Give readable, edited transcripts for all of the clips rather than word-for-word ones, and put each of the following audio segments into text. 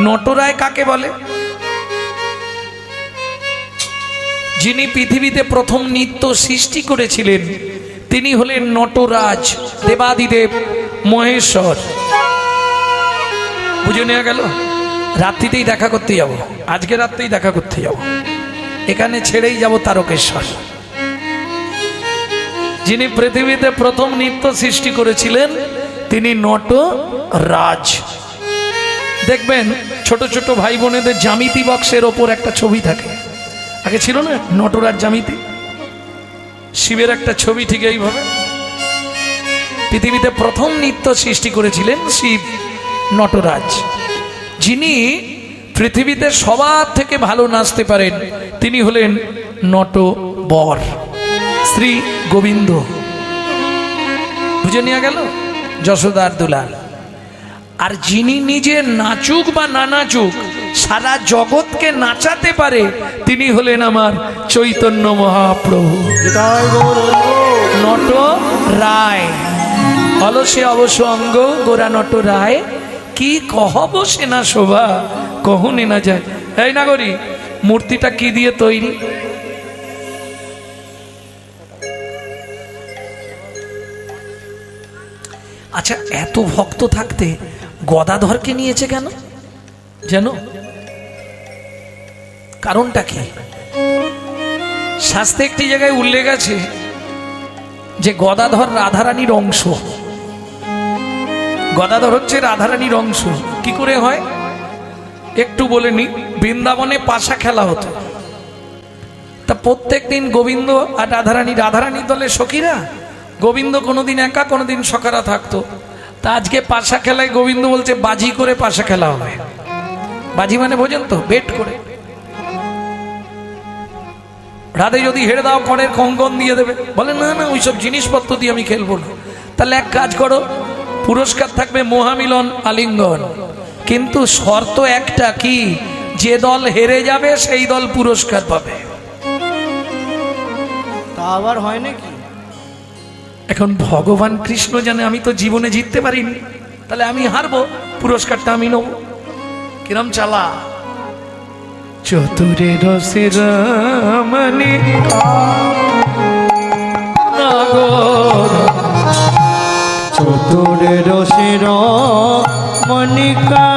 নটরায় কাকে বলে? যিনি পৃথিবীতে প্রথম নৃত্য সৃষ্টি করেছিলেন তিনি হলেন নটরাজ, দেবাদিদেব মহেশ্বর। বুঝে নেওয়া গেল? রাত্রিতেই দেখা করতে যাব, আজকে রাত্রেই দেখা করতে যাব, এখানে ছেড়েই যাব তারকেশ্বর। যিনি পৃথিবীতে প্রথম নৃত্য সৃষ্টি করেছিলেন তিনি নটরাজ। দেখবেন ছোট ছোট ভাই বোনেদের জ্যামিতি বক্সের ওপর একটা ছবি থাকে, আগে ছিল না নটরাজ জ্যামিতি, শিবের একটা ছবি ঠিক এইভাবে। পৃথিবীতে প্রথম নৃত্য সৃষ্টি করেছিলেন শিব, নটরাজ। যিনি পৃথিবীতে সবার থেকে ভালো নাচতে পারেন তিনি হলেন নটবর, শ্রী গোবিন্দ। বুঝে নেওয়া গেল? যশোদার দুলাল। আর যিনি নিজে নাচুক বা না নাচুক সারা জগৎকে নাচাতে পারে তিনি হলেন আমার চৈতন্য মহাপ্রভু, নট রায়। অলসে অবশ্য অঙ্গ গোরা নট রায়, কি কহব সেনা শোভা কহনে না যায়। এই নাগরী, মূর্তিটা কি দিয়ে তৈরি? আচ্ছা, এত ভক্ত থাকতে গদাধরকে নিয়েছে কেন জানো? কারণটা কি? শাস্ত্রে একটি জায়গায় উল্লেখ আছে যে গদাধর রাধারানীর অংশ। গদাধর হচ্ছে রাধারানীর অংশ। কি করে হয় একটু বলে নি। বৃন্দাবনে পাশা খেলা হতো, তা প্রত্যেক দিন গোবিন্দ আর রাধারানীর দলে সখীরা, গোবিন্দ কোনোদিন একা কোনোদিন সখারা থাকতো। তা আজকে পাশা খেলায় গোবিন্দ বলছে বাজি করে পাশা খেলা হবে। বাজি মানে বোঝেন তো, বেট করে। রাধে যদি হেরে দাও কড়ের কঙ্কন দিয়ে দেবে, বলে না না ওইসব জিনিসপত্র দিয়ে আমি খেলবো না। তাহলে এক কাজ করো, পুরস্কার থাকবে মহামিলন আলিঙ্গন, কিন্তু শর্ত একটা, কি? যে দল হেরে যাবে সেই দল পুরস্কার পাবে। তা আবার হয় নাকি? এখন ভগবান কৃষ্ণ জানে আমি তো জীবনে জিততে পারিনি, তাহলে আমি হারবো, পুরস্কারটা আমি নেব। কিরম চালা? চতুরে রসের মনি চতুরে রসের মনিকা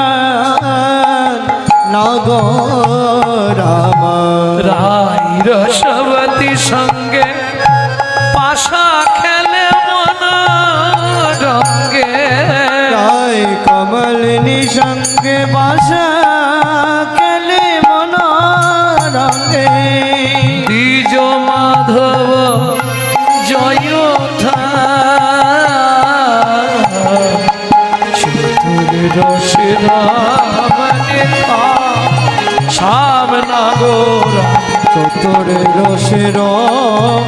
নগর রাই রসবতী সঙ্গে পাশা খেলে মন রঙ্গে, রায় কমলিনী সঙ্গে বাসা খেলে মন রঙ্গে, দ্বিজ মাধব জয়োধা চতুরে রসের মনিকা সামনাগর। চতুরে রসের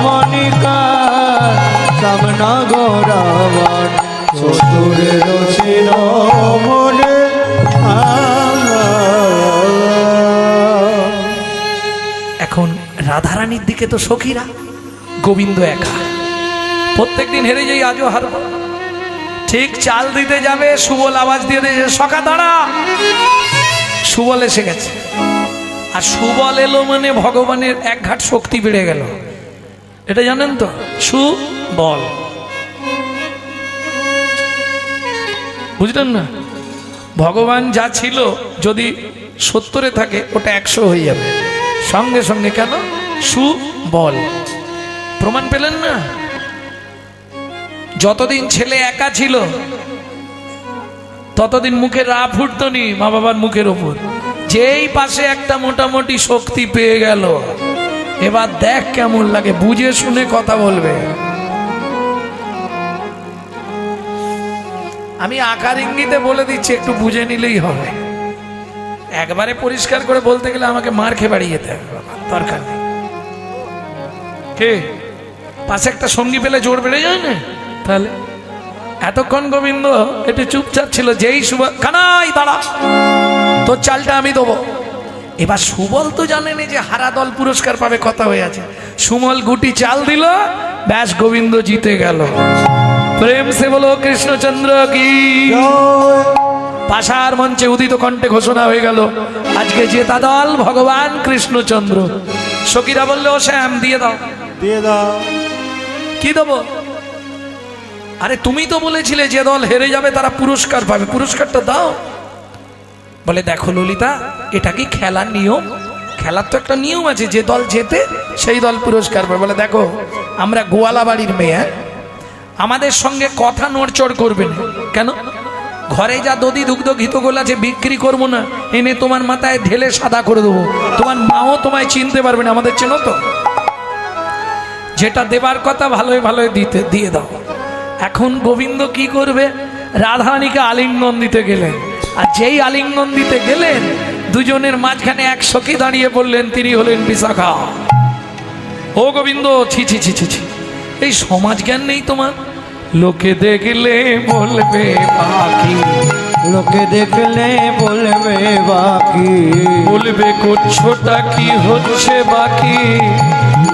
মনিকা সামনা গৌরাবন, চতুরে রসের মনে। এখন রাধারানীর দিকে তো সখীরা, গোবিন্দ একা। প্রত্যেকদিন হেরে যাই, আজও হারব। ঠিক চাল দিতে যাবে, সুবল আওয়াজ দিয়ে দিয়েছে সখা দাঁড়া। সুবল এসে গেছে, আর সুবল এলো মানে ভগবানের এক ঘাট শক্তি বেড়ে গেল। এটা জানেন তো, সুবল। বুঝলেন না? ভগবান যা ছিল যদি 70-এ থাকে ওটা 100 হয়ে যাবে সঙ্গে সঙ্গে। কেন? সুবল। প্রমাণ পেলেন না? যতদিন ছেলে একা ছিল ততদিন মুখে রা ফুটতো নি মা বাবার মুখের ওপর। যেই পাশে একটা মোটামুটি শক্তি পেয়ে গেল, এবার দেখ কেমন লাগে, বুঝে শুনে কথা বলবে। আমি আকার ইঙ্গিতে বলে দিচ্ছি, একটু বুঝে নিলেই হবে। একবারে পরিষ্কার করে বলতে গেলে আমাকে মার খেয়ে বাড়ি যেতে হবে, দরকার নেই। কে পাশে একটা সঙ্গী পেলে জোর বেড়ে যায় না? তাহলে এতক্ষণ গোবিন্দ একটু চুপচাপ ছিল, যেই কানাই দাঁড়া, তোর চালটা আমি দেবো। এবার সুবল তো জানেনি যে হারা দল পুরস্কার পাবে, কথা হয়ে আছে। সুমল গুটি চাল দিল, ব্যাস গোবিন্দ জিতে গেল। প্রেম সে বলো কৃষ্ণচন্দ্র কি। পাশার মঞ্চে উদিত কণ্ঠে ঘোষণা হয়ে গেল, আজকে জেতা দল ভগবান কৃষ্ণচন্দ্র। সখীরা বললে, ও শ্যাম দিয়ে দাও। দিয়ে দাও। কি দেবো? আরে তুমি তো বলেছিলে যে দল হেরে যাবে তারা পুরস্কার পাবে, পুরস্কারটা দাও। বলে, দেখো ললিতা, এটা কি খেলার নিয়ম? খেলার তো একটা নিয়ম আছে, যে দল জেতে সেই দল পুরস্কার পাবে। বলে, দেখো আমরা গোয়ালা বাড়ির মেয়ে, আমাদের সঙ্গে কথা নড়চড় করবে না। কেন? ঘরে যা দধি দুগ্ধ ঘিতগোল আছে বিক্রি করবো না, এনে তোমার মাথায় ঢেলে সাদা করে দেবো। তোমার মাও তোমায় চিনতে পারবে না, আমাদের চেনো তো। যেটা দেবার কথা ভালোই ভালোই দিয়ে দাও। এখন গোবিন্দ কি করবে? রাধারানীকে আলিঙ্গন দিতে গেলেন, আর যেই আলিঙ্গন দিতে গেলেন দুজনের মাঝখানে এক সখী দাঁড়িয়ে বললেন, তিনি হলেন বিশাখা। ও গোবিন্দ, ছি ছি ছি ছি ছি, এই সমাজ জ্ঞান নেই তোমার? লোকে দেখলে বলবে বাকি, লোকে দেখলে বলবে বাকি, বলবে করছোটা কি হচ্ছে বাকি,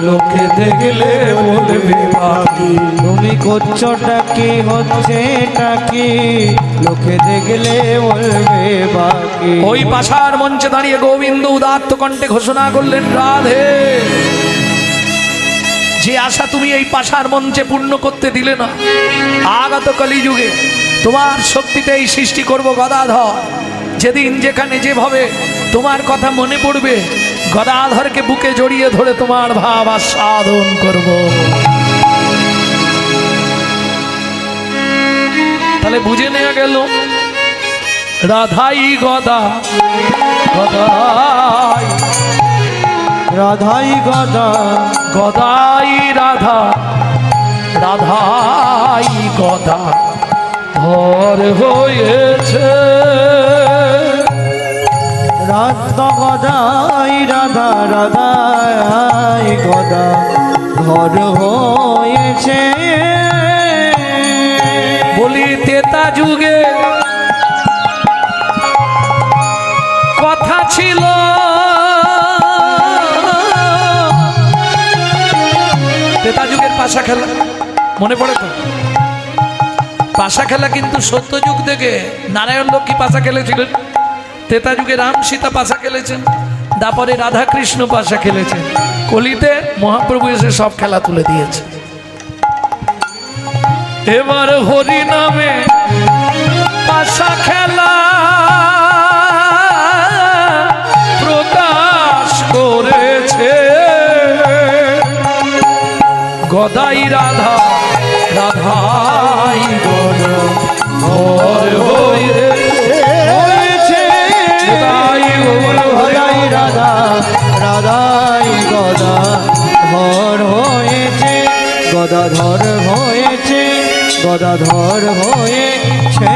লোকে দেখলে বলবে বাকি। তুমি করছোটা কি হচ্ছে টাকি, লোকে দেখলে বলবে বাকি। ওই পাশার মঞ্চে দাঁড়িয়ে গোবিন্দ উদাত্ত কণ্ঠে ঘোষণা করলেন, রাধে, যে আশা তুমি এই পাশার মঞ্চে পূর্ণ করতে দিলে না, আগত কলিযুগে তোমার শক্তিতে এই সৃষ্টি করব গদাধর। যেদিন যেখানে যেভাবে তোমার কথা মনে পড়বে, গদাধরকে বুকে জড়িয়ে ধরে তোমার ভাব আস্বাদন করব। তাহলে বুঝে নেওয়া গেল, রাধাই গদা, গদাই রাধাই গদা, গদাই রাধা, রাধাই গদা ধর হয়েছে। রাধা গদাই রাধা, রাধাই গদা ধর হয়েছে। বলি তেতা যুগে কথা ছিল, তেতা যুগের পাশা খেলা মনে পড়ে তো? পাশা খেলা কিন্তু সত্যযুগ থেকে নারায়ণ লক্ষ্মী পাশা খেলেছিলেন, তেতা যুগে রাম সীতা পাশা খেলেছেন, তারপরে রাধা কৃষ্ণ পাশা খেলেছেন, কলিতে মহাপ্রভু এসে সব খেলা তুলে দিয়েছে। এবার হরি নামে পাশা খেলা প্রকাশ করেছে। গদাই রাধা, রাধাই গদা ধর হয়েছে। গদাই রাধা, রাধাই গদা ধর হয়েছে। গদাধর হয়েছে, গদাধর হয়েছে।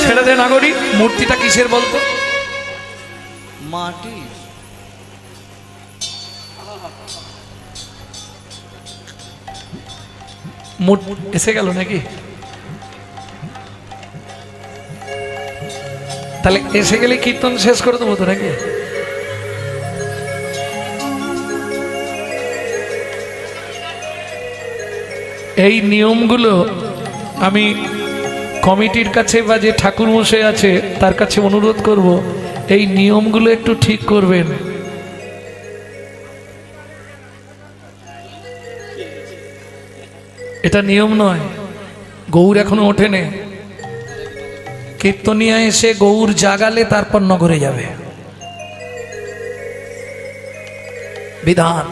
ছেড়ে দে নাগরি, মূর্তিটা কিসের বলতো? মাটি। এসে গেল নাকি? তাহলে এসে গেলে কীর্তন শেষ করে দেবো তো নাকি? এই নিয়মগুলো আমি কমিটির কাছে বা যে ঠাকুর মশাই আছে তার কাছে অনুরোধ করব, এই নিয়মগুলো একটু ঠিক করবেন। এটা নিয়ম নয়, গৌর এখনো ওঠেনে। কীর্তনিয়া এসে গৌর জাগালে তারপর নগরে যাবে, বিধান।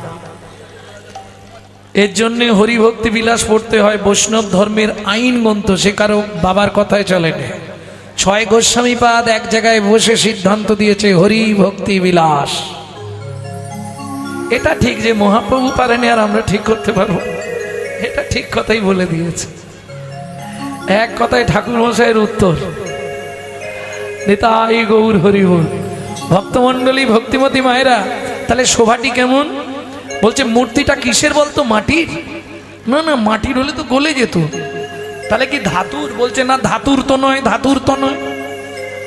এর জন্যে হরিভক্তি বিলাস পড়তে হয়, বৈষ্ণব ধর্মের আইন গ্রন্থ, সে কারো বাবার কথায় চলে না। 6 গোস্বামীপাদ এক জায়গায় বসে সিদ্ধান্ত দিয়েছে হরি ভক্তি বিলাস। এটা ঠিক যে মহাপ্রভু পারেনি আর আমরা ঠিক করতে পারবো, এটা ঠিক কথাই বলে দিয়েছে। এক কথায় ঠাকুর মশাইয়ের উত্তর, নিতাই গৌর হরি বল। ভক্তমণ্ডলী, ভক্তিমতী মায়েরা, তাহলে শোভাটি কেমন? বলছে মূর্তিটা কিসের বলতো? মাটির? না না, মাটির হলে তো গলে যেত। তাহলে কি ধাতুর? বলছে না, ধাতুর তো নয়, ধাতুর তো নয়।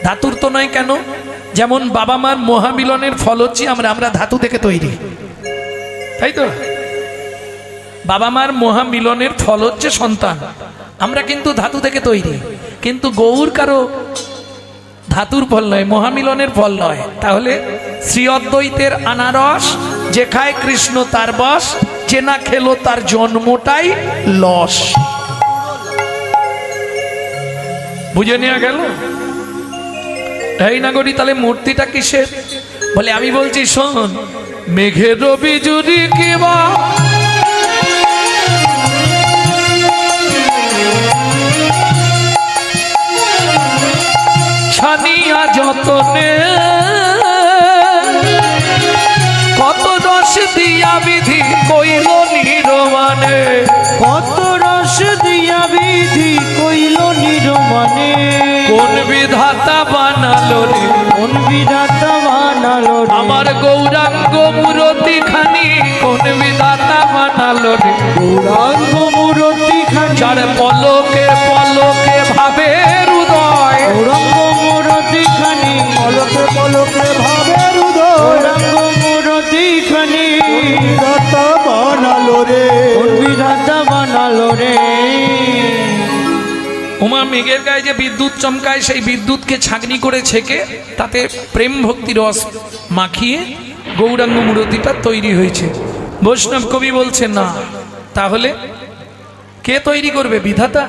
ধাতুর তো নয় কেন? যেমন বাবা মার মহামিলনের ফল হচ্ছে আমরা ধাতু থেকে তৈরি, তাই তো? বাবা মার মহামিলনের ফল হচ্ছে সন্তান। আমরা কিন্তু ধাতু থেকে তৈরি, কিন্তু গৌর কারো ধাতুর ফল নয়, মহামিলনের ফল নয়। তাহলে শ্রী অদ্বৈতের আনারস, যে খায় কৃষ্ণ তার বশ, যে না খেলো তার জন্মটাই লস। বুঝে নেওয়া গেল? এই নাগরী, তাহলে মূর্তিটা কিসের? বলে আমি বলছি শোন, মেঘের বিজুরি কিবা ছানিয়া যতনে, কত রস দিয়া বিধি কইল নিরমানে, কত রস দিয়া বিধি কইল নিরমানে, কোন বিধাতা বানালো রে, কোন বিধাতা বানালো রে, আমার গৌরাঙ্গ মূরতি খানি কোন বিধাতা বানালো রে, গৌরাঙ্গ মূরতি খানি, যার পলকে পলকে ভাবের উদয়, গৌরাঙ্গ মূরতি খানি, পলকে পলকে ভাবের উদয়, গৌরাঙ্গ মূরতি খানি, বিধাতা বানালো রে, কোন বিধাতা বানালো রে। উমা মেঘের গায়ে যে বিদ্যুৎ চমকায়, সেই বিদ্যুৎকে ছাঁকনি করে ছেঁকে তাতে প্রেম ভক্তি রস মাখিয়ে গৌরাঙ্গ মূরতিটা তৈরি হয়েছে। বৈষ্ণব কবি বলছে না, তাহলে কে তৈরি করবে? বিধাতা।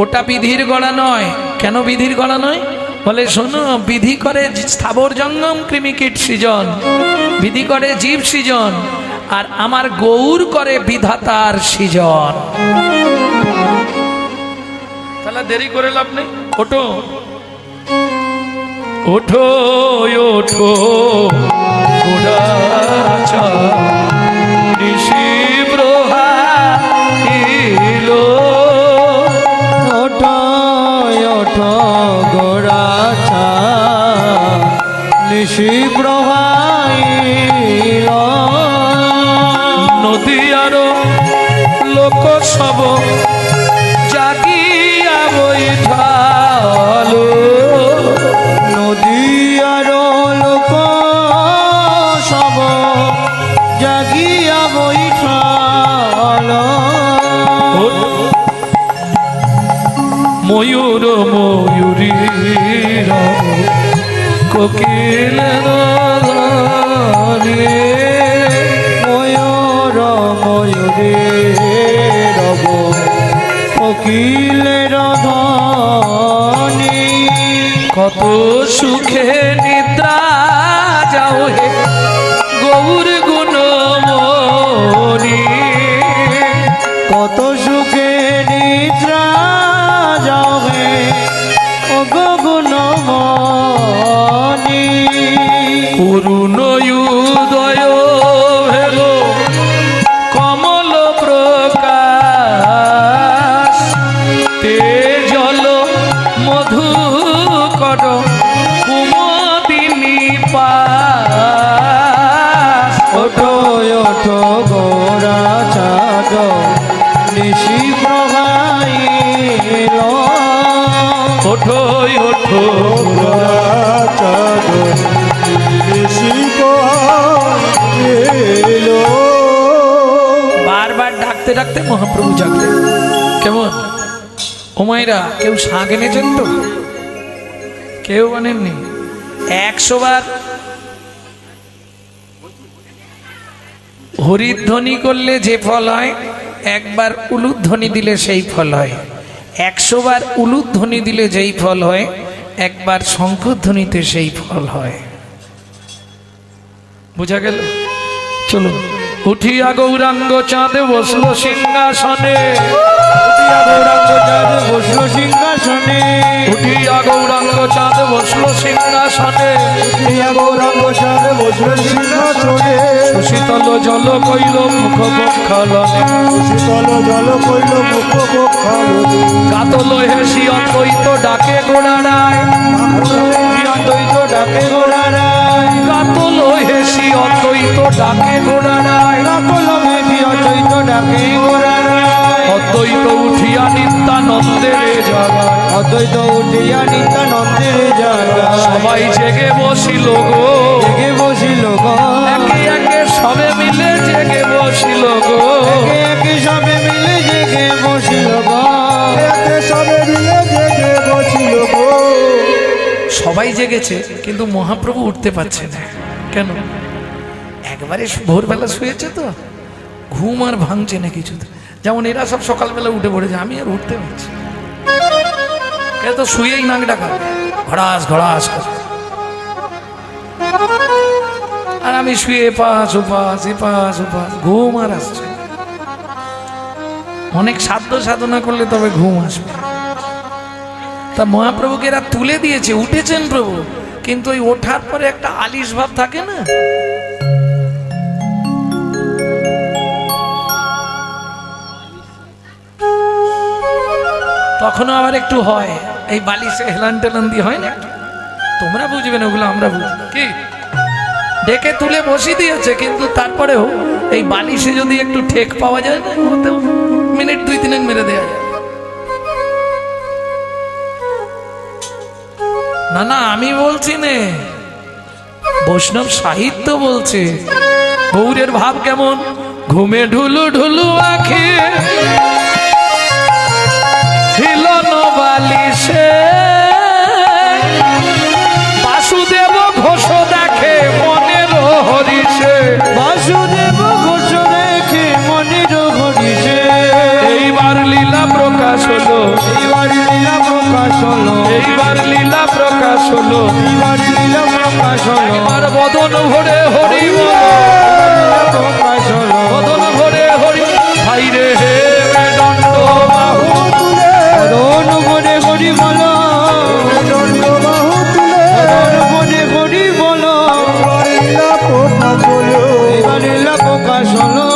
ওটা বিধির গড়া নয়। কেন বিধির গড়া নয়? বলে শোনো, বিধি করে স্থাবর জঙ্গম কৃমিকীট সৃজন, বিধি করে জীব সৃজন, আর আমার গৌর করে বিধাতার সৃজন। তাহলে দেরি করে লাভ নেই, ওঠো ওঠো ওঠো গোড়াচা ঋষি প্রহাইলো, ওঠো ওঠো গোড়াচা নিশি প্রবাহিল, নদী আরো লোক সব জাগিয়া বৈঠালো, নদী আর লোক সব জাগিয়া বৈঠাল, ময়ূর ময়ূরী কোকিল ময়ূর ময়ূরে রব কোকিলের ধ্বনি, কত সুখে নিদ্রা যাও হে গৌর গুণমণি, কত সুখে নিদ্রা যাবে ও গুণমণি, অরুণ উদয় ভেল কমল প্রকাশ, তে জল মধু কর কুমদিনী পাশ, ওঠো ওঠো গোরা চাঁদ নিশি প্রভাইল, ওঠো ওঠো গোরা চাঁদ নিশি প্রভাইল। বারবার ডাকতে ডাকতে মহাপ্রভু জাগলেন। কেমন ওমাইরা, কেউ শাঁখ এনেছেন তো? কেউ আনেননি? 100 বার হরিধ্বনি করলে যে ফল হয়, একবার উলুধ্বনি দিলে সেই ফল হয়। 100 বার উলুধ্বনি দিলে যেই ফল হয়, একবার শঙ্খধ্বনিতে সেই ফল হয়। বুঝা গেল? চলুন। উঠিয়া গৌরাঙ্গ চাঁদ বসলো সিংহাসনে, গৌরাঙ্গ চাঁদ বসলো সিংহাসনে, উঠিয়া গৌরাঙ্গ চাঁদ বসলো সিংহাসনে, গৌরাঙ্গ চাঁদ বসলো সিংহাসনে, সুশীতল জল কইল মুখ বক্ষালনে, শীতল জল কইল মুখ বক্ষালনে, কাতল হেসি অদ্বৈত ডাকে গোড়ারায়, অদ্বৈত ডাকে গোড়ারায়, কাতল হেসি অদ্বৈত ডাকে গোড়ারায়, কাতল হেসি অদ্বৈত ডাকে গোড়ারায়, অদ্বৈত উঠিয়া নিত্যানন্দের জাগায়, অদ্বৈত উঠিয়া নিত্যানন্দের জায়গায়, সবাই জেগে বসিল গো, জেগে বসিল গো, একে একে সবে মিলে জেগে বসিল গো, একে একে সবে মিলে জেগে বসিল গো, সবাই জেগেছে কিন্তু মহাপ্রভু উঠতে পারছে না। কেন? একবারে ভোরবেলা শুয়েছে তো, ঘুম আর ভাঙছে না কিছুতে। যেমন এরা সব সকালবেলা উঠে পড়েছে, আমি আর উঠতে পারছি না। এ তো শুয়েই নাক ডাকা, ঘড়াস ঘড়াস করে। আর আমি শুয়ে এপাশ ওপাশ এপাশ ওপাশ, ঘুম আর আসছে। অনেক সাধ্য সাধনা করলে তবে ঘুম আসবে। তা মহাপ্রভুকে এরা তুলে দিয়েছে, উঠেছেন প্রভু, কিন্তু ওই ওঠার পরে একটা আলিশ ভাব থাকে না, তখনও আবার একটু হয়। এই বালিশে হেলান টেলান দিয়ে হয় না একটু, তোমরা বুঝবে না ওগুলো, আমরা বুঝবো। কি ডেকে তুলে বসিয়ে দিয়েছে, কিন্তু তারপরেও এই বালিশে যদি একটু ঠেক পাওয়া যায় না, ওতেও মিনিট 2-3 মেরে দেওয়া যায়। না না, আমি বলছি নে, বৈষ্ণব সাহিত্য বলছে। গৌরের ভাব কেমন? ঘুমে ঢুলু ঢুলু আঁখি হিলন বালিশে, বাসুদেব ঘোষ দেখে মনের হরিষে, বাসুদেব ঘোষ দেখে মনের হরিষে। এইবার লীলা প্রকাশ হলো, এইবার লীলা প্রকাশ হলো, এইবার লীলা প্রকাশ হলো, এইবার লীলা প্রকাশ হলো। এবার বদন ভরে হরি বল, প্রকাশ হলো, বদন ভরে হরি ভাই রে হে দণ্ড বাহু তুলে বদন ভরে হরি বলো, দণ্ড বাহু তুলে বদন ভরে হরি বলো। এইবার লীলা প্রকাশ হলো।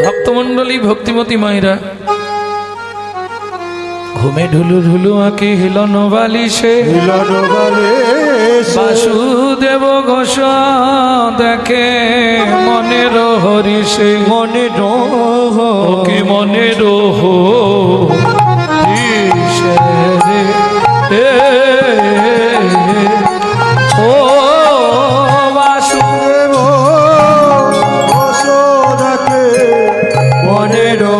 ভক্তমণ্ডলী, ভক্তিমতী মায়েরা, ঘুমে ঢুলু ঢুলু আঁকি হিলন বালিশে, বাসুদেব ঘোষ দেখে মনের হরিষে, মনের কি মনের হরিষে রে, ও বাসুদেব মনের আর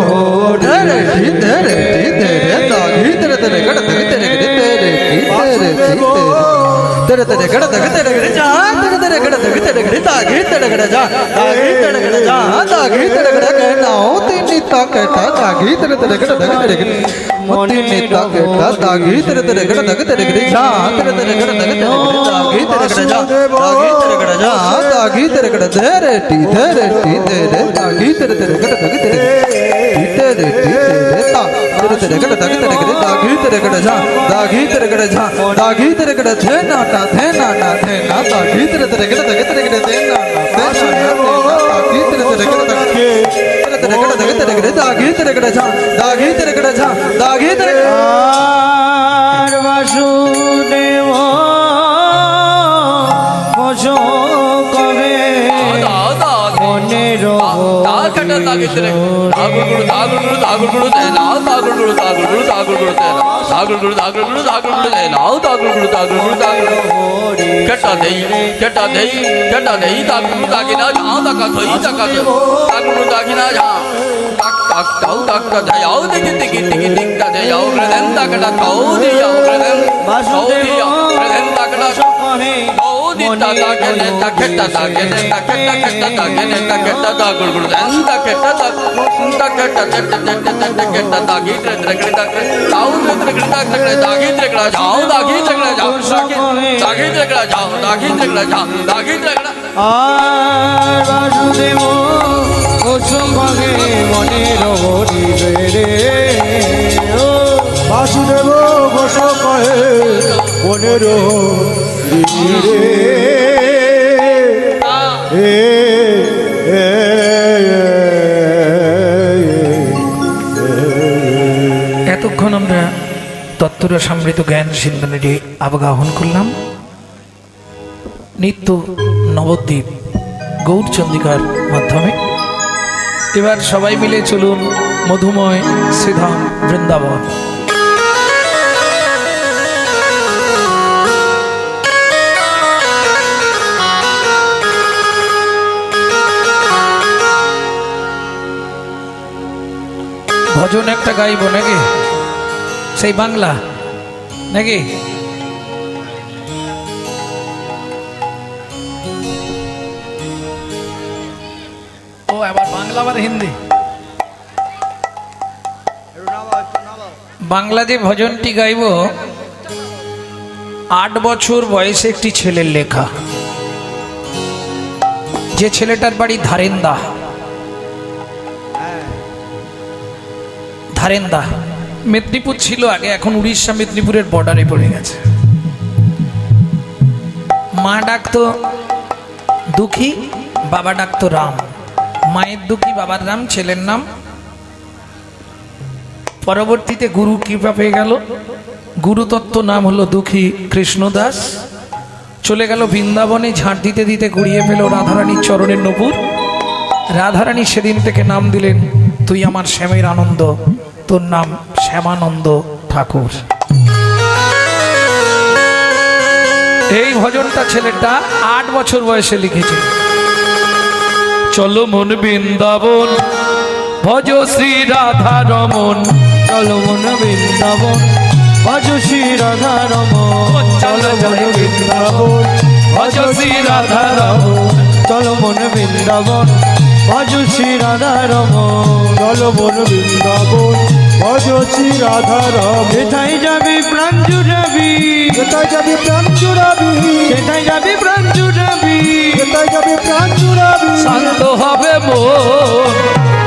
বাসুদেব ঘোষ কবে মনের আর বাসুদেব ঘোষ কবে মনের হরিষে রে, বাসুদেব ঘোষ কহে মনের হরিষে এতক্ষণ আমরা তত্ত্বরা সমৃদ্ধ জ্ঞান সিন্ধুটি আবগাহন করলাম। নিত্য নবদ্বীপ গৌরচন্দিকার মাধ্যমে এবার সবাই মিলে চলুন মধুময় শ্রীধাম বৃন্দাবন। ভজন একটা গাইব নাকি? সেই বাংলা নাকি? ও আবার বাংলা আবার হিন্দি। বাংলা যে ভজনটি গাইব 8 বছর বয়সে একটি ছেলের লেখা। যে ছেলেটার বাড়ি ধারেন্দা, ধারেন্দা মেদিনীপুর ছিল আগে, এখন উড়িষ্যা মেদিনীপুরের বর্ডারে পড়ে গেছে। মা ডাকতো দুঃখী, বাবা ডাকতো রাম। মায়ের দুঃখী, বাবার রাম, ছেলের নাম। পরবর্তীতে গুরু কৃপা পেয়ে গেল, গুরুতত্ত্ব নাম হলো দুঃখী কৃষ্ণদাস। চলে গেল বৃন্দাবনে, ঝাঁট দিতে দিতে কুড়িয়ে পেল রাধারানীর চরণের নপুর। রাধারানী সেদিন থেকে নাম দিলেন, তুই আমার শ্যামের আনন্দ, তোর নাম শ্যামানন্দ ঠাকুর। এই ভজনটা ছেলেটা 8 বছর বয়সে লিখেছে। চলো মন বৃন্দাবন, ভজ শ্রী রাধা রমন। চলো মন বৃন্দাবন, ভজ শ্রী রাধা রমন। চলো মন বৃন্দাবন, ভজ শ্রী রাধা রমন। চলো মন বৃন্দাবন, ভজ শ্রী রাধা রমন। চলো মন বৃন্দাবন, ভজ শ্রী রাধা রমন। যেথায় যাবি প্রাণ জুড়াবি, যেথায় যাবি প্রাণ জুড়াবি, সেথায় যাবি প্রাণ জুড়াবি। যেথায় যাবি প্রাণ জুড়াবি। শান্ত হবে মন,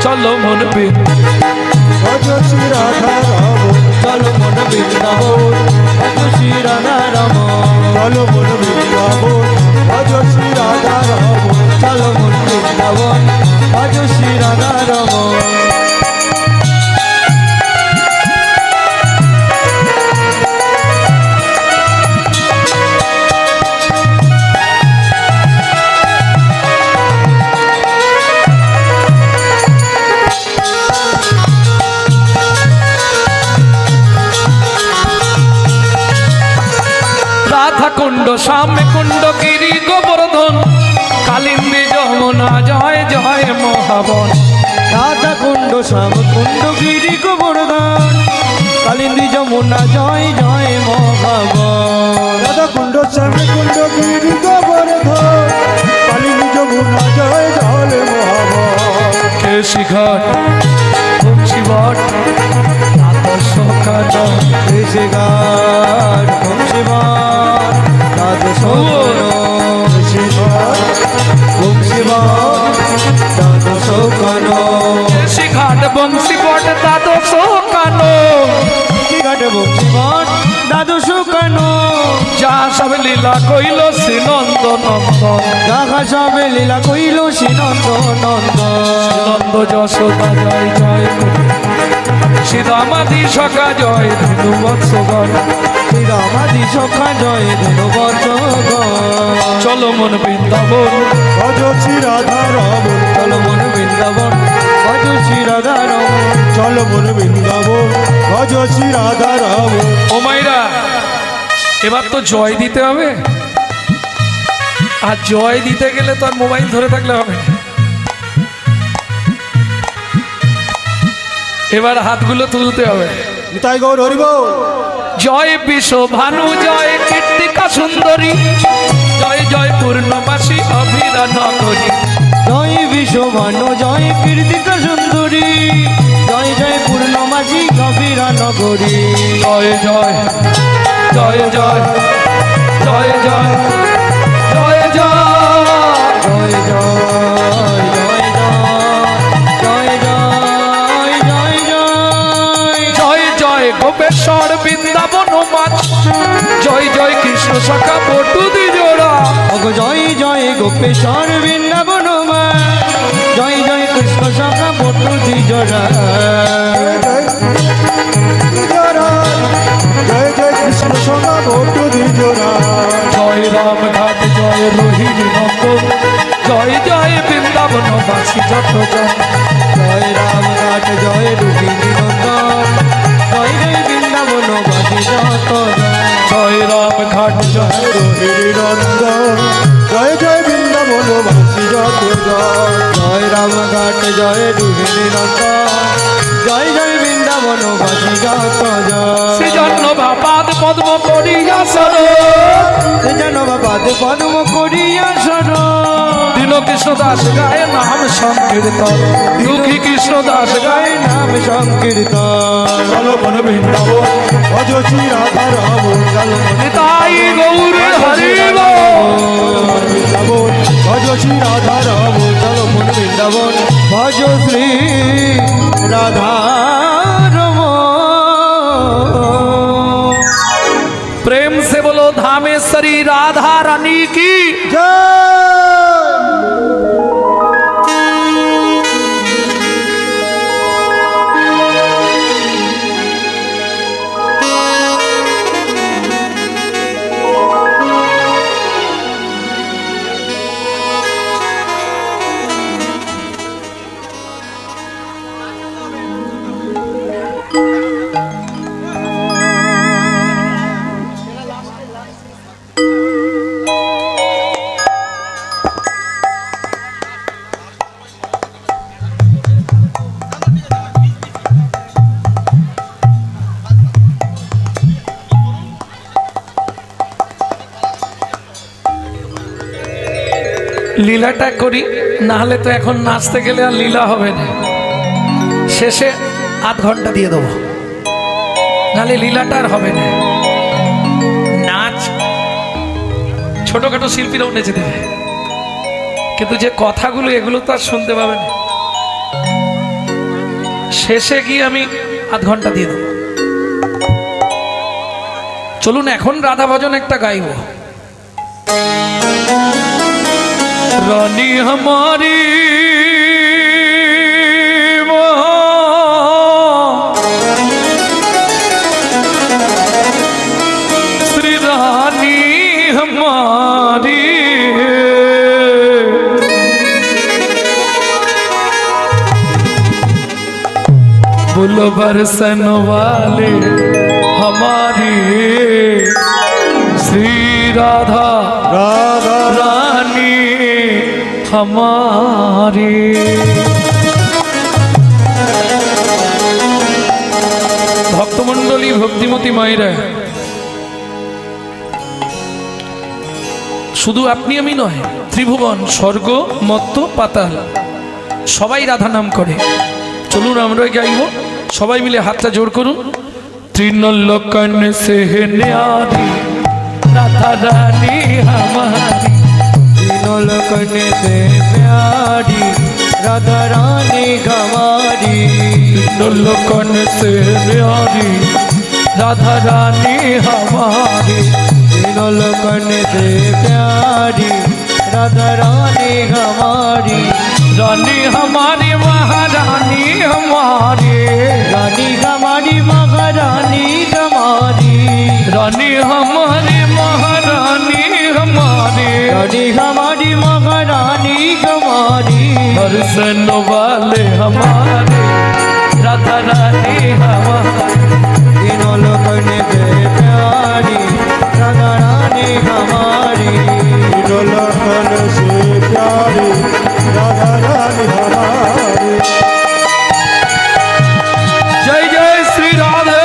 চলো মন বৃন্দাবন, ভজ শ্রী রাধা রমন। চলো মন বৃন্দাবন, ভজ শ্রী রাধা রমন। চলো মন বৃন্দাবন, ভজ শ্রী রাধা রমন। চলো মন বৃন্দাবন, ভজ শ্রী রাধা রমন। রাধা কুণ্ড, শ্যামে কুণ্ড, গিরি গোবর্ধন, কালিন্দী যমুনা, জয় জয় মহাবন। রাধা কুণ্ড, শ্যাম কুণ্ড, গিরি গোবর্ধন, কালিন্দী যমুনা, জয় জয় মহাবন। রাধা কুণ্ড, শ্যামে কুণ্ড, গিরি গোবর্ধন, কালিন্দী যমুনা, জয় জয় মহাবন। কেশি ঘাট, বংশী বট, আদর্শ কাজ, ঋষি ঘাট, বংশীবান, দ্বাদশ কানন। ঋষি ঘাট, বংশীবান, দ্বাদশ কানন। কেশি ঘাট, বংশী বট, দ্বাদশ কানো। ঋষি ঘাট, বংশীবান, দ্বাদশ কানন। যা সব লীলা কইল শ্রী নন্দ নন্দন। দেখা সবে লীলা কইল শ্রী নন্দ নন্দন। নন্দ যশোদা জয় জয় শ্রীরামাদি সখা জয় ধনু বৎসগণ। শ্রীরামাদি সখা জয় ধনু বৎসগণ। চলো মন বৃন্দাবন, ভজ শ্রী রাধা রমন। চলো মন বৃন্দাবন, ভজ শ্রী রাধা রমন। চলো মন বৃন্দাবন, ভজ শ্রী রাধা রমন। ও মাইরা, এবার তো জয় দিতে হবে। আর জয় দিতে গেলে তো আর মোবাইল ধরে থাকলে হবে না। এবার হাতগুলো তুলতে হবে। নিতাই গৌর হরি বল। জয় বিশ্ব ভানু, জয় কীর্তিকা সুন্দরী, জয় জয় পূর্ণবাসী অভিরা নগরী। জয় বিশ্বভানু, জয় কীর্তিকা সুন্দরী, জয় জয় পূর্ণমাসী কবিরা নগরী। জয় জয় জয় জয় জয় জয় জয় জয় জয় জয় জয় জয় জয় জয় জয় জয় জয় গোপেশ্বর বৃন্দাবন মাছ, জয় জয় কৃষ্ণ সখা বটু দ্বিজোড়া। অগ জয় জয় গোপেশ্বর বৃন্দাবন মা, জয় জয় কৃষ্ণ সখা বটু দ্বিজোড়া। জয় জয় কৃষ্ণ সখা বটু দ্বিজোড়া। জয় রামঘাট, জয় রোহিণী নন্দন, জয় জয় বৃন্দাবন বাসী যত জন। জয় রামঘাট, জয় রোহিণী নন্দন, জয় জয় বৃন্দাবন বাসী যত জন। জয় রামঘাট, জয় রোহিণী নন্দন, জয় জয় বৃন্দাবন বাসী যত জন। জয় রামঘাট, জয় রোহিণী নন্দন, জয় জয় বৃন্দাবন বাসী যত জন। শ্রীজন্য বাপাদ পদ্ম করিয়া সরণ যেন পাদ পদ্ম করিয়া শরণ দীন কৃষ্ণ দাস গায়ে নাম সংকীর্তন দুঃখী কৃষ্ণ দাস গায়ে নাম সংকীর্তন চলো বন বৃন্দাবন ভজ শ্রী রাধা রাম চলো নিতাই গৌর হরিব বৃন্দাবন ভজ শ্রী রাধা রাম চলো বন বৃন্দাবন ভজ শ্রী রাধা प्रेम से बोलो धामेश्वरी राधा रानी की লীলাটা করি, না হলে তো এখন নাচতে গেলে আর লীলা হবে না। শেষে আধ ঘন্টা দিয়ে দেবো, নাহলে লীলাটা আর হবে না। নাচ ছোটখাটো শিল্পীরাও নেচে দেবে, কিন্তু যে কথাগুলো এগুলো তো আর শুনতে পাবে না। শেষে গিয়ে আমি আধ ঘন্টা দিয়ে দেবো। চলুন এখন রাধা ভজন একটা গাইব। रानी हमारी श्री रानी हमारी बुलो बरसन वाले हमारी श्री राधा राधा रानी हमारी। ভক্তমণ্ডলী ভক্তিমতী মায়েরা, শুধু আপনি আমি নয়, ত্রিভুবন স্বর্গ মত্ত পাতাল সবাই রাধা নাম করে। চলুন আমরা গাইব, সবাই মিলে হাতটা জোর করুন। তৃণলোকন সে ন্যারি রাধা রানী हमारी, लोकने से प्यारी राधा रानी हमारी, लोकन से न्यारी राधा रानी हमारी, तीनों लोकने से प्यारी राधा रानी हमारी, रानी हमारी महारानी हमारी, रानी हमारी महारानी हमारी, रानी हमारी महारानी हमारी, रानी हमारी महारानी हमारी, दर्शन वाले हमारे राधा रानी हमारी, तीनों लोकने से प्यारी राधा रानी हमारी, लोकन से प्यारी राधा रानी हमारी। जय जय श्री राधे।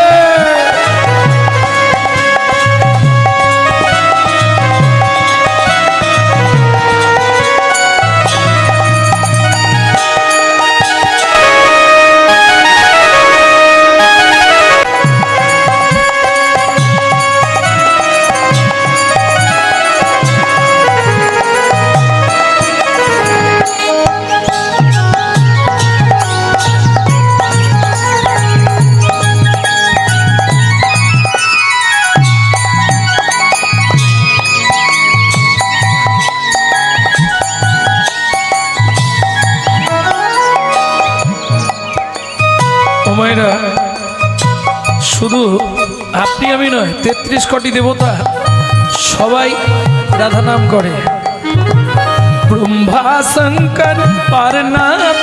মায়েরা, শুধু আপনি আমি নয়, 33 কোটি দেবতা সবাই রাধা নাম করে। ब्रह्मा शंकर पर न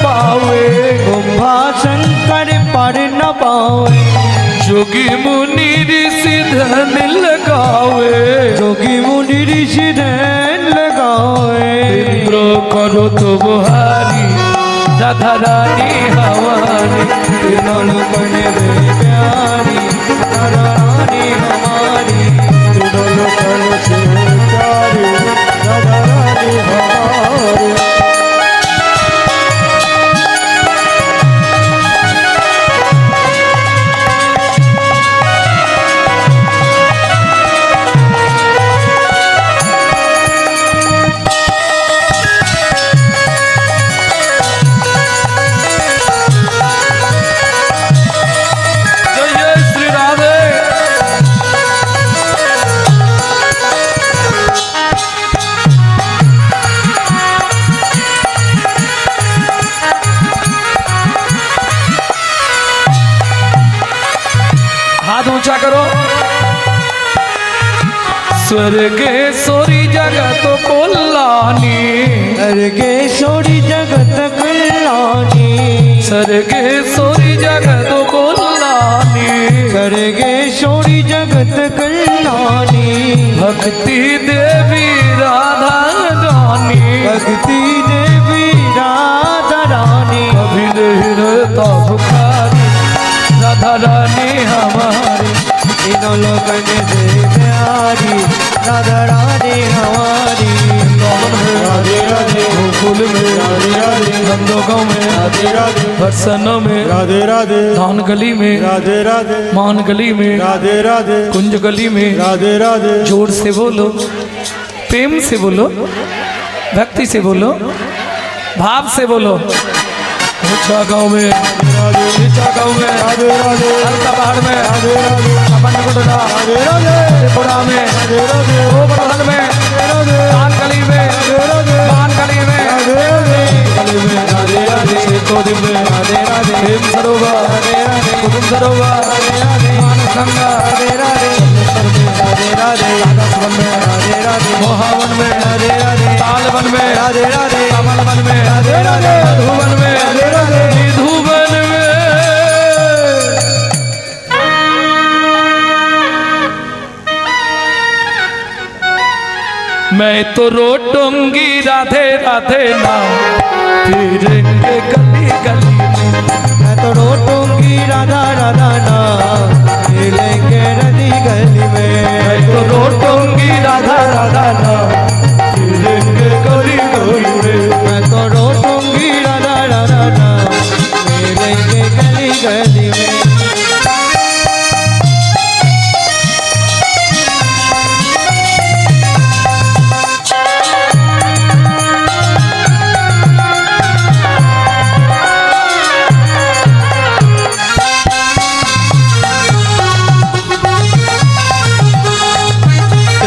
पावे, ब्रह्मा शंकर पर न पावे, जोगी मुनि ऋषि धन लगावे, जोगी मुनि ऋषि धन लगावे, इंद्र करो तो बुहारी राधा रानी हमारी, तीनों लोकने में प्यारी राधा रानी हमारी, स्वर्गेश्वरी जगत कल्याणी सर्गेश्वरी जगत कल्याणी स्वर्गेश्वरी जगत कल्याणी सर्गेश्वरी जगत कल्याणी भक्ति देवी राधा रानी भक्ति देवी राधा रानी कभी नहीं रहता भुखारी राधा रानी हमारी तीनों लोगन से प्यारी राधा रानी हमारी राधे राधे गोकुल में राधे राधे नंदोगांव में राधे राधे बरसनों में राधे राधे धान गली में राधे राधे मान गली में राधे राधे कुंज गली में राधे राधे जोर से बोलो प्रेम से बोलो भक्ति से बोलो भाव से बोलो ऊंचा गाँव में नीचा गाँव में राधे राधे हल्का पहाड़ में राधे राधे अपन गुडरा राधे राधे त्रिपुरा में राधे राधे गोवर्धन में राधे धान गली में राधे मान गली में राधे राधे गली में राधे राधे शेखोदी में राधे राधे प्रेम सरोवर राधे राधे कुसुम सरोवर राधे राधे मानस गंगा राधे राधे राधे राधे आकाशवन में राधे राधे मोहावन में राधे राधे तालवन में राधे राधे कमलवन में राधे राधे मधुवन में राधे राधे विधुवन में मैं तो रोटूंगी राधे राधे नाम फिरेंगे गली गली में मैं तो रोटूंगी राधा राधा नाम मिलेंगे नदी गली में मैं तो रोटूंगी राधा राधा नाम फिरेंगे गली गली में मैं तो रोटूंगी राधा राधा नाम मिलेंगे गली गली में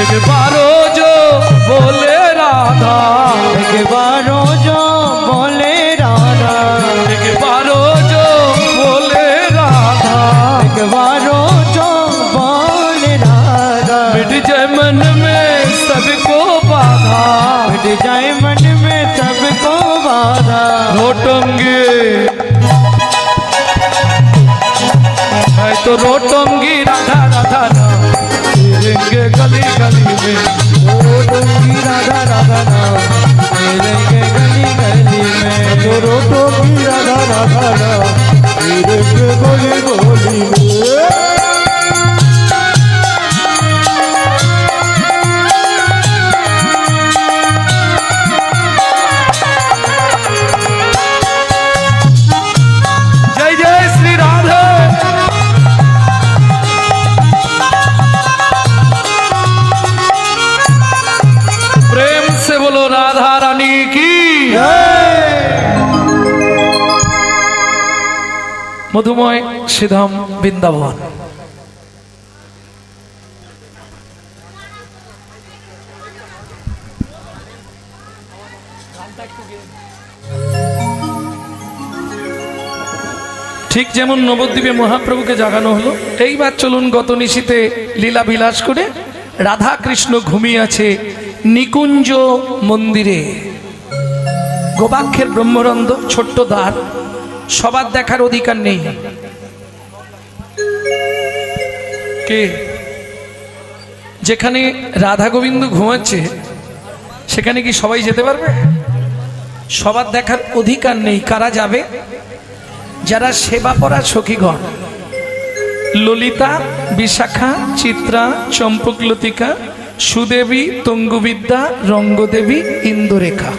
एक बारो जो बोले राधा एक बारो जो बोले राधा एक बारो जो बोले राधा एक बारो जो बोले राधा मिट जाए मन में सबको बाधा मिट जाए मन में सबको बाधा रोटूंगी मैं तो रोटूंगी राधा राधा नाम फिरेंगे गली गली में रोटूंगी राधा राधा नाम मिलेंगे गली गली में तो रोटो की राधा राधा राम तेरे के गोली गोली में जय जय श्री राधे प्रेम से बोलो राधा रानी की मधुमय श्रीधाम वृंदावन ঠিক যেমন নবদ্বীপে মহাপ্রভুকে জাগানো হলো, এইবার চলুন গত নিশীতে লীলা বিলাস করে রাধা কৃষ্ণ ঘুমিয়ে আছে নিকুঞ্জ মন্দিরে। গোবাক্ষের ব্রহ্মরন্ধ্র, ছোট্ট দ্বার, সবার দেখার অধিকার নেই। কে যেখানে রাধা গোবিন্দ ঘুমাচ্ছে সেখানে কি সবাই যেতে পারবে? সবার দেখার অধিকার নেই। কারা যাবে? যারা সেবা পরা সখীগণ, ললিতা, বিশাখা, চিত্রা, চম্পকলতিকা, সুদেবী, তঙ্গুবিদ্যা, রঙ্গদেবী, ইন্দুরেখা,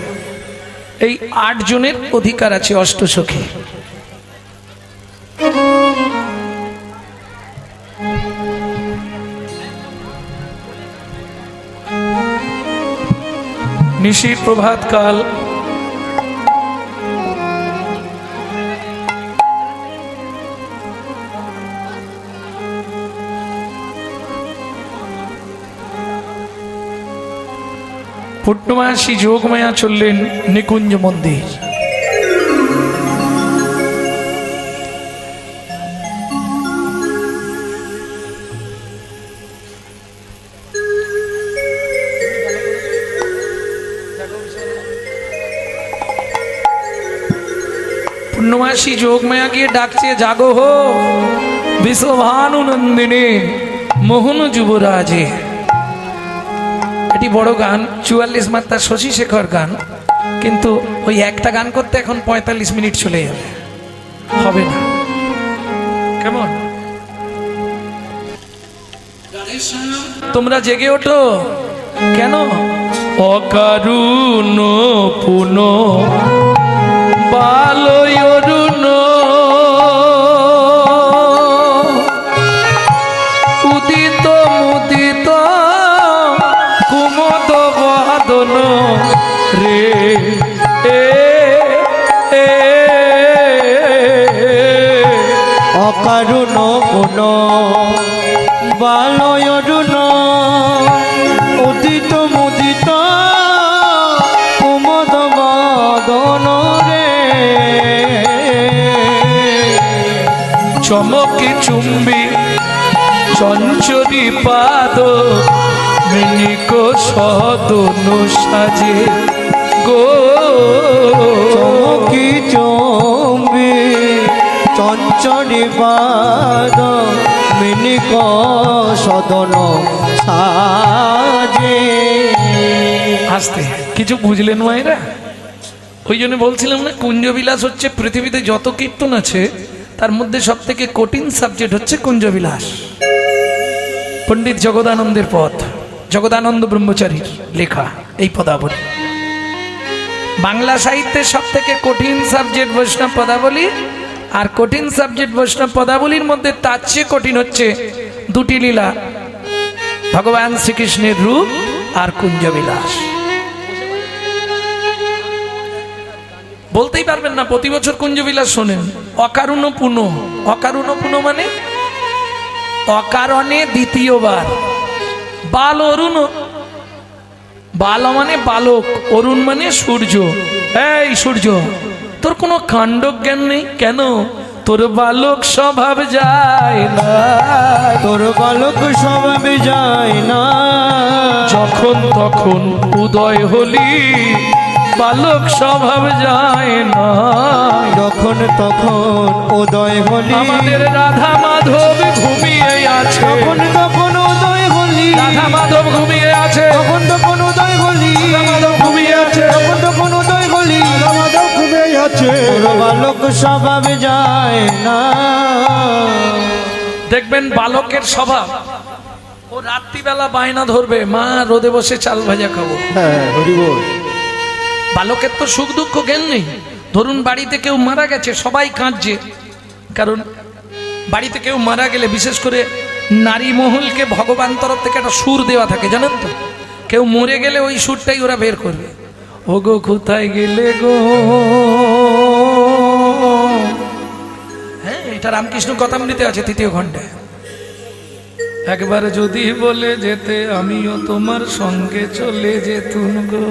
এই 8 জনের অধিকার আছে অষ্টসখী। নিশি প্রভাতকাল পূর্ণমাসী যোগমায়া চললেন নিকুঞ্জ মন্দির। পূর্ণমাসী যোগমায়া গিয়ে ডাকছে, জাগো হো বিশ্বভানু নন্দিনী মোহন যুবরাজে। এটি বড় গান, 44 মাত্রা শশী শেখর গান, কিন্তু ওই একটা গান করতে এখন 45 মিনিট চলে যাবে, হবে না। কেমন? তোমরা জেগে ওঠো। কেন? অকারুণ পুন বালয়রুণ উদিত মুদিত কুমদ বাদন রে অকারুণ পুন বালয়রুণ উদিত মুদিত কুমদ বাদন রে চমকে চুম্বি চঞ্চরি পাদ মিনিক সদন সাজে গো। চমকি চম্বি চঞ্চরি পাদ মিনিক সদন সাজে। আসতে কিছু বুঝলেন মায়েরা? ওই জন্য বলছিলাম না, কুঞ্জবিলাস হচ্ছে পৃথিবীতে যত কীর্তন আছে তার মধ্যে সব থেকে কঠিন সাবজেক্ট হচ্ছে কুঞ্জবিলাস। পণ্ডিত জগদানন্দের পদ, জগদানন্দ ব্রহ্মচারীর লেখা এই পদাবলী। বাংলা সাহিত্যের সব থেকে কঠিন সাবজেক্ট বৈষ্ণব পদাবলী, আর কঠিন সাবজেক্ট বৈষ্ণব পদাবলীর মধ্যে তার চেয়ে কঠিন হচ্ছে দুটি লীলা, ভগবান শ্রীকৃষ্ণের রূপ আর কুঞ্জবিলাস। বলতেই পারবেন না, প্রতি বছর কুঞ্জবিলাস শোনেন। অকারুণ পুন, অকারুণ পুন মানে অকারণে দ্বিতীয়বার। বাল অরুণ, বাল মানে বালক, অরুণ মানে সূর্য। এই সূর্য, তোর কোনো কাণ্ড জ্ঞান নেই কেন? তোর বালক স্বভাব যায় না, তোর বালক স্বভাব যায় না। যখন তখন উদয় হলি বালক স্বভাব যায় না। যখন তখন উদয় হলি আমাদের রাধা মাধব ঘুমিয়ে আছে, তখন তখন উদয় হলি রাধা মাধব ঘুমিয়ে আছে, তখন তখন উদয় হলি রাধা মাধব ঘুমিয়ে আছে, তখন তখন উদয় হলি আমাদের ঘুমে আছে। তোর বালক স্বভাব যায় না। দেখবেন বালকের স্বভাব, ও রাত্রিবেলা বায়না ধরবে, মা রোদে বসে চাল ভাজা খাবো। হ্যাঁ, হরি বল। বালকের তো সুখ দুঃখ জ্ঞান নেই। ধরুন বাড়িতে কেউ মারা গেছে, সবাই কাঁদছে, কারণ বাড়িতে কেউ মারা গেলে বিশেষ করে নারী মহলকে ভগবান তরফ থেকে একটা সুর দেওয়া থাকে, জানেন তো? কেউ মরে গেলে ওই সুরটাই ওরা বের করবে। ও গো কোথায় গেলে গো। হ্যাঁ, এটা রামকৃষ্ণ কথামৃতে আছে 3য় খণ্ডে। একবার যদি বলে যেতে আমিও তোমার সঙ্গে চলে যেতুন গো।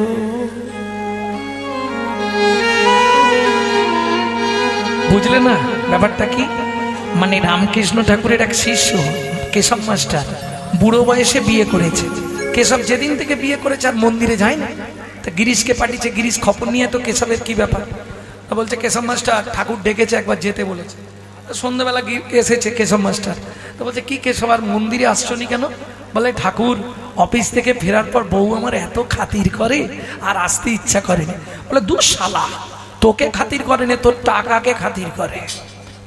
বুঝলে না ব্যাপারটা কি? মানে রামকৃষ্ণ ঠাকুরের এক শিষ্য কেশব মাস্টার বুড়ো বয়সে বিয়ে করেছে। কেশব যেদিন থেকে বিয়ে করেছে আর মন্দিরে যায় না, তা গিরিশকে পাঠিয়েছে। গিরিশ খবর নিয়ে, তো কেশবের কি ব্যাপার, তা বলছে কেশব মাস্টার ঠাকুর ডেকেছে, একবার যেতে বলেছে। সন্ধ্যাবেলা এসেছে কেশব মাস্টার, তো বলছে কি কেশব আর মন্দিরে আসছো নি কেন? বলে ঠাকুর অফিস থেকে ফেরার পর বউ আমার এত খাতির করে আর আসতে ইচ্ছা করে না। বলে দূর শালা, তোকে খাতির করে না, তোর টাকাকে খাতির করে,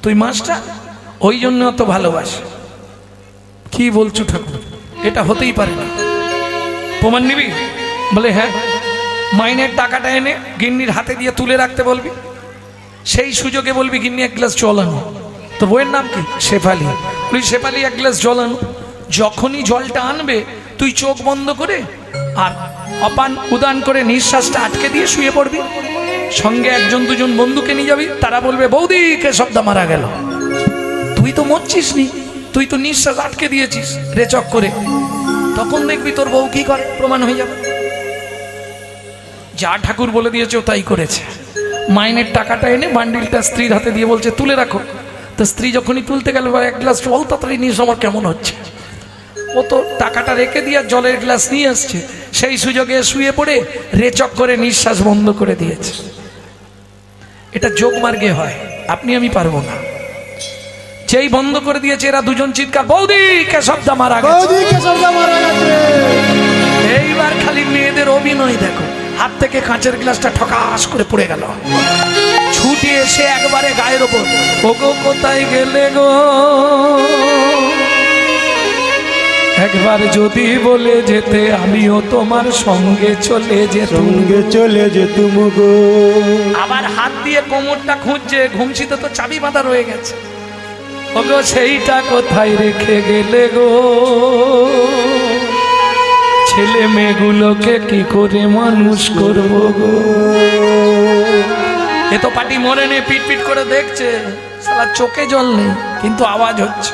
তুই মাস্টার ওই জন্য অত ভালোবাসে। কি বলছো ঠাকুর, এটা হতেই পারে না, প্রমাণ নিবি? বলে হ্যাঁ। মাইনের টাকাটা এনে গিন্নির হাতে দিয়ে তুলে রাখতে বলবি, সেই সুযোগে বলবি গিন্নি এক গ্লাস জল আনো। তো বইয়ের নাম কি? শেফালি। বলি শেফালি এক গ্লাস জল আনো। যখনই জলটা আনবে তুই চোখ বন্ধ করে আর অপান উদান করে নিঃশ্বাসটা আটকে দিয়ে শুয়ে পড়বি। সঙ্গে 1-2 বন্ধুকে নিয়ে যাবি, তারা বলবে বৌদি কেশবদা মারা গেল। তুই তো মরছিস নি, তুই তো নিঃশ্বাস আটকে দিয়েছিস রেচক করে। তখন দেখবি তোর বউ কি করে, প্রমাণ হয়ে যাবে। যা ঠাকুর বলে দিয়েছে ও তাই করেছে। মাইনের টাকাটা এনে বান্ডিলটা স্ত্রীর হাতে দিয়ে বলছে তুলে রাখো। তো স্ত্রী যখনই তুলতে গেল, এক গ্লাস জল তাড়াতাড়ি নিয়ে আমার কেমন হচ্ছে, ও তো টাকাটা রেখে দিয়ে জলের গ্লাস নিয়ে আসছে, সেই সুযোগে শুয়ে পড়ে রেচক করে নিঃশ্বাস বন্ধ করে দিয়েছে। এটা যোগমার্গে হয়। আপনি আমি পারবো না। যেই বন্ধ করে দিয়েছে এরা দুজন চিৎকার, বৌদি কেশবদা মারা গেছে। বৌদি কেশবদা মারা গেছে। এইবার খালি মেয়েদের অভিনয় দেখো, হাত থেকে কাঁচের গ্লাসটা ঠকাস করে পড়ে গেল। ছুটে এসে একবারে গায়ের ওপর, ওগো কোথায় গেলে গো, একবার যদি বলে যেতে আমিও তোমার সঙ্গে চলে যেতুম। সঙ্গে চলে যেতুম গো। আবার হাত দিয়ে কোমরটা খুঁজছে, ঘুমছিতে তো চাবি বাঁধা রয়ে গেছে। ওগো সেইটা কোথায় রেখে গেলে গো, ছেলে মেয়েগুলোকে কি করে মানুষ করব গো। এ তো পাটি মরে নেই, পিট পিট করে দেখছে, সারা চোখে জল নেই কিন্তু আওয়াজ হচ্ছে।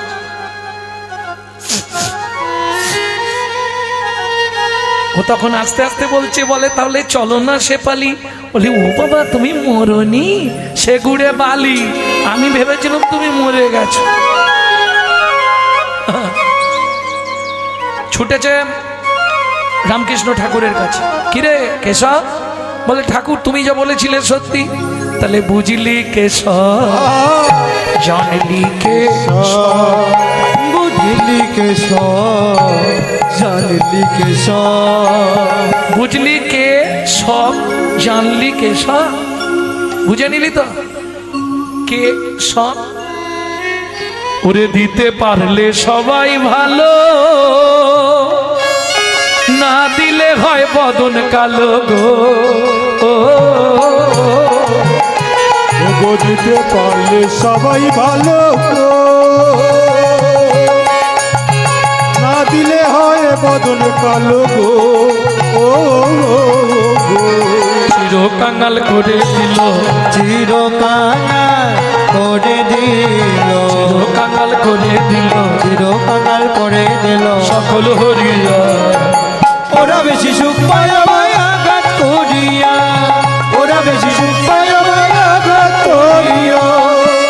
ও তখন আস্তে আস্তে বলছে, বলে তাহলে চলো না শেফালি। বলি ও বাবা তুমি মরনি, সে গুড়ে বালি, আমি ভেবেছিলাম তুমি মরে গেছো। ছুটেছে রামকৃষ্ণ ঠাকুরের কাছে, কিরে কেশব? বলে ঠাকুর তুমি যা বলেছিলে সত্যি। তাহলে বুঝলি কেশব, জানলি কেশব, বুঝলি কেশব, জানলি কেশব। বুঝলি কে সব, জানলি কে সব, বুঝে নিলি তো কে সব। ওরে দিতে পারলে সবাই ভালো, না দিলে হয় বদন কালো গো। ওগো দিতে পারলে সবাই ভালো গো, না দিলে হয় বদন কালো গো। ও চির কাঙাল করে দিল, চির কাঙাল করে দিল, চির কাঙাল করে দিল, চির কাঙাল করে দিল। সকল হরিয়া ওরা বেশি সুখ পায়